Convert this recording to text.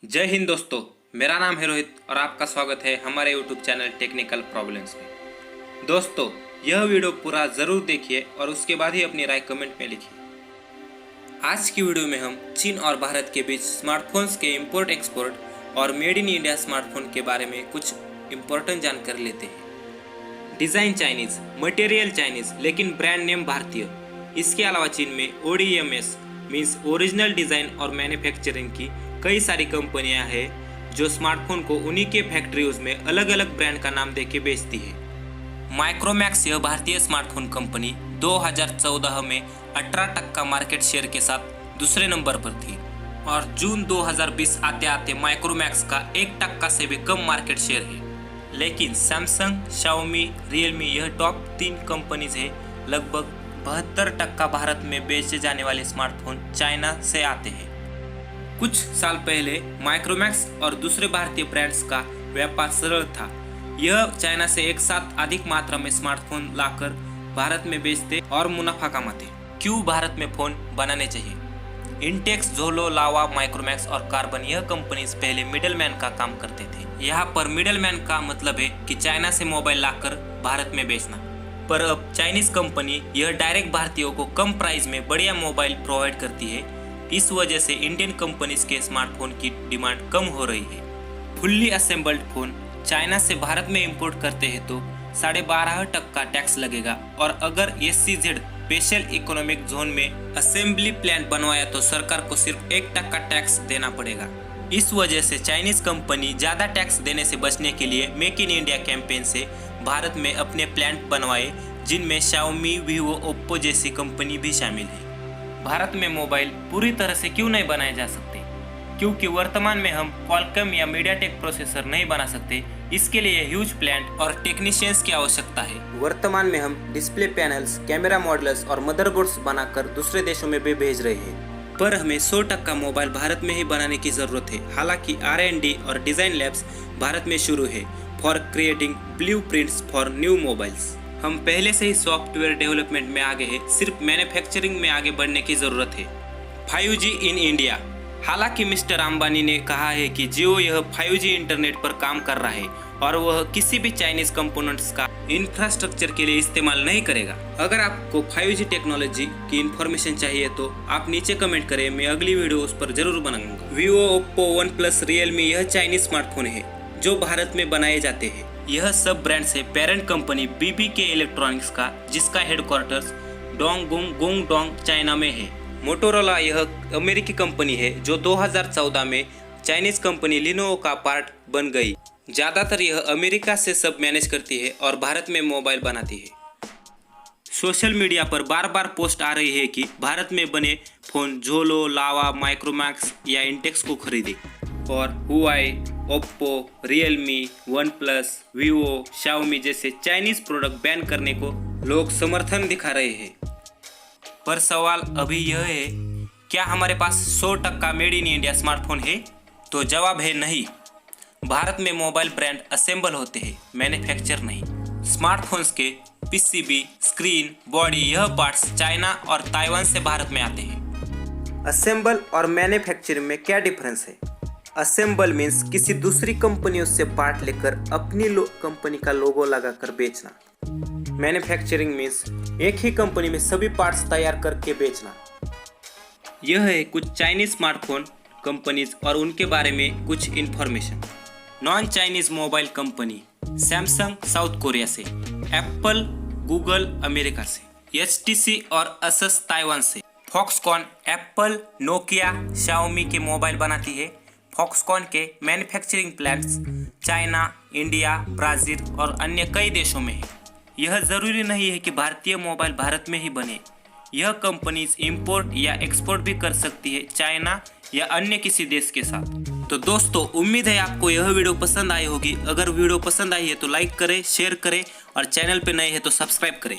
जय हिंद दोस्तों, मेरा नाम है रोहित और आपका स्वागत है हमारे यूट्यूब चैनल टेक्निकल प्रॉब्लम्स में। दोस्तों, यह वीडियो पूरा ज़रूर देखिए और उसके बाद ही अपनी राय कमेंट में लिखिए। आज की वीडियो में हम चीन और भारत के बीच स्मार्टफोन्स के इंपोर्ट एक्सपोर्ट और मेड इन इंडिया स्मार्टफोन के बारे में कुछ इम्पोर्टेंट जानकारी लेते हैं। डिज़ाइन चाइनीज़, मटेरियल चाइनीज़, लेकिन ब्रांड नेम भारतीय। इसके अलावा चीन में ODMS मीन्स ओरिजिनल डिज़ाइन और मैन्युफैक्चरिंग की कई सारी कंपनियां हैं जो स्मार्टफोन को उन्हीं के फैक्ट्रीज में अलग अलग ब्रांड का नाम देके बेचती है। माइक्रोमैक्स यह भारतीय स्मार्टफोन कंपनी 2014 में 18% मार्केट शेयर के साथ दूसरे नंबर पर थी और जून 2020 आते आते माइक्रोमैक्स का 1% से भी कम मार्केट शेयर है। लेकिन सैमसंग, शाओमी, रियलमी यह टॉप 3 कंपनीज है। लगभग 72% भारत में बेचे जाने वाले स्मार्टफोन चाइना से आते हैं। कुछ साल पहले माइक्रोमैक्स और दूसरे भारतीय ब्रांड्स का व्यापार सरल था। यह चाइना से एक साथ अधिक मात्रा में स्मार्टफोन लाकर भारत में बेचते और मुनाफा कमाते। क्यों भारत में फोन बनाने चाहिए? इंटेक्स, जोलो, लावा, माइक्रोमैक्स और कार्बन यह कंपनीज पहले मिडलमैन का काम करते थे। यहाँ पर मिडलमैन का मतलब है कि चाइना से मोबाइल लाकर भारत में बेचना। पर अब चाइनीज कंपनी यह डायरेक्ट भारतीयों को कम प्राइस में बढ़िया मोबाइल प्रोवाइड करती है। इस वजह से इंडियन कंपनीज के स्मार्टफोन की डिमांड कम हो रही है। फुल्ली असेंबल्ड फोन चाइना से भारत में इंपोर्ट करते हैं तो 12.5% टैक्स लगेगा और अगर SEZ स्पेशल इकोनॉमिक जोन में असेंबली प्लांट बनवाया तो सरकार को सिर्फ 1% टैक्स देना पड़ेगा। इस वजह से चाइनीज कंपनी ज़्यादा टैक्स देने से बचने के लिए मेक इन इंडिया कैंपेन से भारत में अपने प्लांट बनवाए, जिनमें शाओमी, वीवो, ओप्पो जैसी कंपनी भी शामिल है। भारत में मोबाइल पूरी तरह से क्यों नहीं बनाए जा सकते? क्योंकि वर्तमान में हम क्वालकॉम या मीडियाटेक प्रोसेसर नहीं बना सकते। इसके लिए ह्यूज प्लांट और टेक्नीशियंस की आवश्यकता है। वर्तमान में हम डिस्प्ले पैनल्स, कैमरा मॉडल्स और मदरबोर्ड्स बनाकर दूसरे देशों में भी भेज रहे हैं। पर हमें 100% मोबाइल भारत में ही बनाने की जरूरत है। हालांकि R&D और डिजाइन लैब्स भारत में शुरू है for creating blueprints for new mobiles. हम पहले से ही सॉफ्टवेयर डेवलपमेंट में आगे हैं, सिर्फ मैन्युफैक्चरिंग में आगे बढ़ने की जरूरत है। 5G in India. हालांकि मिस्टर अंबानी ने कहा है कि जियो यह 5G इंटरनेट पर काम कर रहा है और वह किसी भी चाइनीज कंपोनेंट्स का इंफ्रास्ट्रक्चर के लिए इस्तेमाल नहीं करेगा। अगर आपको 5G टेक्नोलॉजी की इंफॉर्मेशन चाहिए तो आप नीचे कमेंट करें, मैं अगली वीडियो उस पर जरूर बनाऊंगा। वीवो, ओप्पो, OnePlus, रियलमी यह चाइनीज स्मार्टफोन है जो भारत में बनाए जाते हैं। यह सब ब्रांड्स है पेरेंट कंपनी BBK इलेक्ट्रॉनिक्स का, जिसका हेडक्वार्टर्स डोंगडोंग चाइना में है। मोटोरोला यह अमेरिकी कंपनी है जो 2014 में चाइनीज कंपनी लिनोवो का पार्ट बन गई। ज़्यादातर यह अमेरिका से सब मैनेज करती है और भारत में मोबाइल बनाती है। सोशल मीडिया पर बार बार पोस्ट आ रही है कि भारत में बने फोन जोलो, लावा, माइक्रोमैक्स या इंटेक्स को खरीदे और Huawei, Oppo, Realme, OnePlus, Vivo, Xiaomi जैसे चाइनीज प्रोडक्ट बैन करने को लोग समर्थन दिखा रहे हैं। पर सवाल अभी यह है, क्या हमारे पास 100% मेड इन इंडिया स्मार्टफोन है? तो जवाब है नहीं। भारत में मोबाइल ब्रांड असेंबल होते हैं, मैन्युफैक्चर नहीं। स्मार्टफोन्स के PCB, स्क्रीन, बॉडी यह पार्ट्स चाइना और ताइवान से भारत में आते हैं। असेंबल और मैन्युफैक्चरिंग में क्या डिफरेंस है? असेंबल मीन्स किसी दूसरी कंपनियों से पार्ट लेकर अपनी कंपनी का लोगो लगाकर बेचना। मैन्युफैक्चरिंग मीन्स एक ही कंपनी में सभी पार्ट्स तैयार करके बेचना। यह है कुछ चाइनीज स्मार्टफोन कंपनीज और उनके बारे में कुछ information. Non Chinese mobile company: Samsung south Korea से, एप्पल, गूगल अमेरिका से, HTC और Asus ताइवान से, फॉक्सकॉन एप्पल, नोकिया, शाओमी के मोबाइल बनाती है। फॉक्सकॉन के manufacturing plants China, India, Brazil और अन्य कई देशों में है। यह जरूरी नहीं है कि भारतीय मोबाइल भारत में ही बने। यह कंपनीज इंपोर्ट या एक्सपोर्ट भी कर सकती है चाइना या अन्य किसी देश के साथ। तो दोस्तों, उम्मीद है आपको यह वीडियो पसंद आई होगी। अगर वीडियो पसंद आई है तो लाइक करें, शेयर करें और चैनल पे नए हैं तो सब्सक्राइब करें।